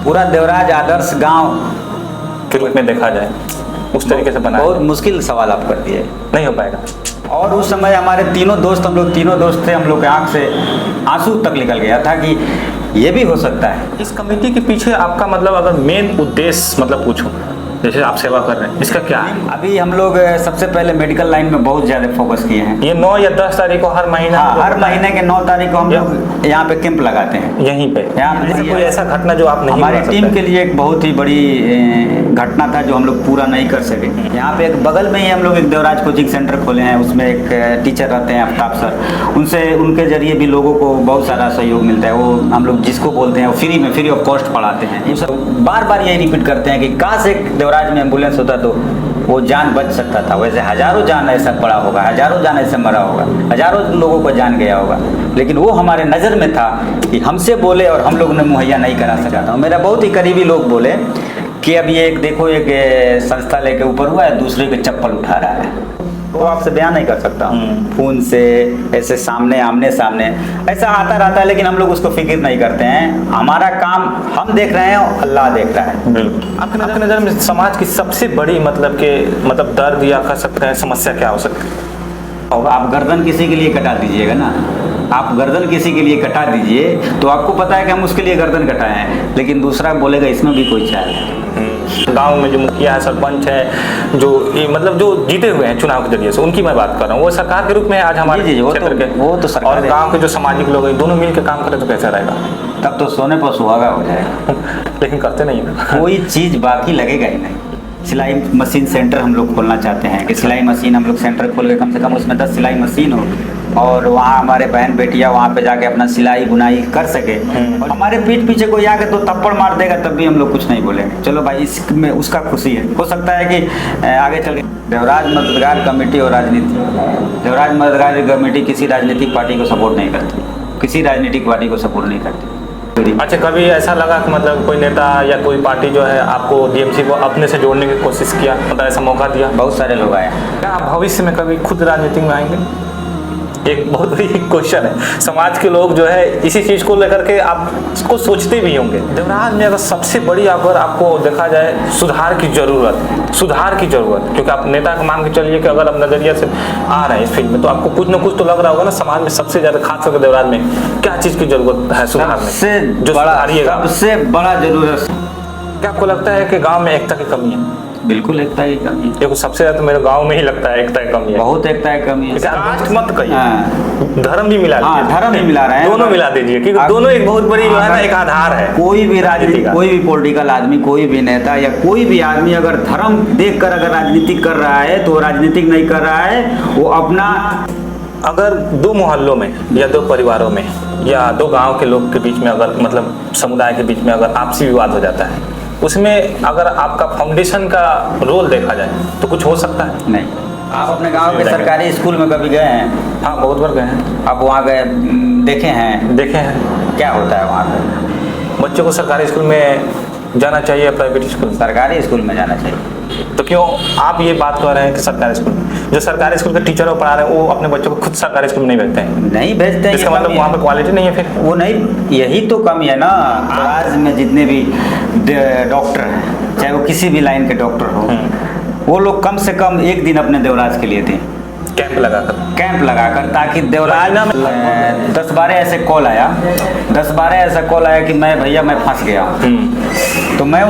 पूरा देवराज आदर्श गांव के रूप में देखा जाए, उस तरीके से बनाया बहुत मुश्किल सवाल आप कर दिए, नहीं हो पाएगा। और उस समय हमारे हम लोग तीनों दोस्त थे, हम लोग के आंख से आंसू तक निकल गया था कि ये भी हो सकता है। इस कमेटी के पीछे आपका मतलब अगर मेन उद्देश्य मतलब पूछूं, जैसे आप सेवा कर रहे हैं, इसका क्या है? अभी हम लोग सबसे पहले मेडिकल लाइन में बहुत ज़्यादा फोकस किए हैं। ये 9 या 10 तारीख को हर महीना, हाँ, हर महीने के 9 तारीख को हम लोग यहाँ पे कैंप लगाते हैं। यहीं पे कोई ऐसा घटना जो आप नहीं हमारी टीम के लिए एक बहुत ही बड़ी घटना था जो हम लोग पूरा नहीं कर सके। यहाँ पे एक बगल में ही हम लोग एक देवराज कोचिंग सेंटर खोले हैं, उसमें एक टीचर रहते हैं आफ्ताब सर, उनके जरिए भी लोगों को बहुत सारा सहयोग मिलता है। वो हम लोग जिसको बोलते हैं वो फ्री ऑफ कॉस्ट पढ़ाते हैं। ये सब बार बार यही रिपीट करते हैं कि काश एक देवराज में एम्बुलेंस होता तो वो जान बच सकता था। वैसे हजारों जान ऐसा पड़ा होगा, हजारों जान ऐसे मरा होगा, हजारों लोगों को जान गया होगा, लेकिन वो हमारे नज़र में था कि हमसे बोले और हम लोग ने मुहैया नहीं करा सका था। मेरा बहुत ही करीबी लोग बोले कि अब ये एक देखो, एक संस्था लेके ऊपर हुआ है, दूसरे के चप्पल उठा रहा है। वो आपसे बयान नहीं कर सकता हूँ, फोन से ऐसे आमने सामने ऐसा आता रहता है, लेकिन हम लोग उसको फिक्र नहीं करते हैं। हमारा काम हम देख रहे हैं और अल्लाह देख रहा है। बिल्कुल। आपके नज़र में समाज की सबसे बड़ी मतलब दर्द या कह सकते हैं समस्या क्या हो सकती है? आप गर्दन किसी के लिए कटा दीजिएगा ना, आप गर्दन किसी के लिए कटा दीजिए तो आपको पता है कि हम उसके लिए गर्दन कटाए हैं, लेकिन दूसरा बोलेगा इसमें भी कोई चाल है। गांव में जो मुखिया है, सरपंच है, जो मतलब जो जीते हुए हैं चुनाव के जरिए से, उनकी मैं बात कर रहा हूँ, वो सरकार के रूप में आज हमारे क्षेत्र के, वो तो सरकार और गांव के जो सामाजिक लोग हैं दोनों मिलकर काम करें तो कैसा रहेगा? तब तो सोने पर सुहागा हो जाएगा। लेकिन करते नहीं है। कोई चीज़ बाकी लगेगा ही नहीं। सिलाई मशीन सेंटर हम लोग खोलना चाहते हैं कि सिलाई मशीन हम लोग सेंटर खोल के कम से कम उसमें 10 सिलाई मशीन हो और वहाँ हमारे बहन बेटियाँ वहाँ पे जाके अपना सिलाई बुनाई कर सके। और हमारे पीठ पीछे कोई आके तो थप्पड़ मार देगा तब भी हम लोग कुछ नहीं बोलेंगे, चलो भाई इसमें उसका खुशी है। हो सकता है कि आगे चल के देवराज मददगार कमेटी और राजनीति, देवराज मददगार कमेटी किसी राजनीतिक पार्टी को सपोर्ट नहीं करती, किसी राजनीतिक पार्टी को सपोर्ट नहीं करती। अच्छा, कभी ऐसा लगा कि मतलब कोई नेता या कोई पार्टी जो है आपको डीएमसी को अपने से जोड़ने की कोशिश किया, मतलब ऐसा मौका दिया? बहुत सारे लोग आए। क्या आप भविष्य में कभी खुद राजनीति में आएंगे? एक बहुत बड़ी क्वेश्चन है। समाज के लोग जो है इसी चीज़ को लेकर के आप इसको सोचते भी होंगे। देवराज में अगर सबसे बड़ी अगर आपको देखा जाए सुधार की ज़रूरत, क्योंकि आप नेता को मान के चलिए कि अगर आप नजरिया से आ रहे हैं इस फील्ड में तो आपको कुछ ना कुछ तो लग रहा होगा ना, समाज में सबसे ज़्यादा खास करके देवराज में क्या चीज़ की ज़रूरत है सुधार में? सबसे बड़ा जरूरत क्या आपको लगता है कि गाँव में एकता की कमी है? बिल्कुल एकता की कमी है। देखो सबसे ज़्यादा तो मेरे गांव में ही लगता है एकता की कमी है। बहुत एकता की कमी है। कास्ट मत कहिए, धर्म भी मिला हाँ, धर्म भी मिला रहे हैं, दोनों मिला दीजिए, क्योंकि दोनों एक बहुत बड़ी जो है ना एक आधार है। कोई भी राजनीति, कोई भी पॉलिटिकल आदमी, कोई भी नेता या कोई भी आदमी अगर धर्म देखकर अगर राजनीति कर रहा है तो राजनीतिक नहीं कर रहा है, वो अपना। अगर 2 मोहल्लों में या 2 परिवारों में या 2 गाँव के लोग के बीच में अगर मतलब समुदाय के बीच में अगर आपसी विवाद हो जाता है, उसमें अगर आपका फाउंडेशन का रोल देखा जाए तो कुछ हो सकता है? नहीं। आप अपने गांव के सरकारी स्कूल में कभी गए हैं? हाँ, बहुत बार गए हैं। आप वहाँ गए, देखे हैं क्या होता है वहाँ पे? बच्चों को सरकारी स्कूल में जाना चाहिए, प्राइवेट स्कूल? सरकारी स्कूल में जाना चाहिए। तो क्यों आप ये बात कर रहे हैं कि सरकारी स्कूल में जो सरकारी स्कूल के टीचर पढ़ा रहे हैं वो अपने बच्चों को खुद सरकारी स्कूल में नहीं भेजते हैं? नहीं भेजते हैं। इसका मतलब वहाँ पे क्वालिटी नहीं है फिर? वो नहीं, यही तो कमी है ना। आज में जितने भी डॉक्टर हैं, चाहे वो किसी भी लाइन के डॉक्टर हो, वो लोग कम से कम एक दिन अपने देवराज के लिए दें, कैंप लगाकर, ताकि देवराज 10-12 ऐसे कॉल आया कि मैं फंस गया, तो मैं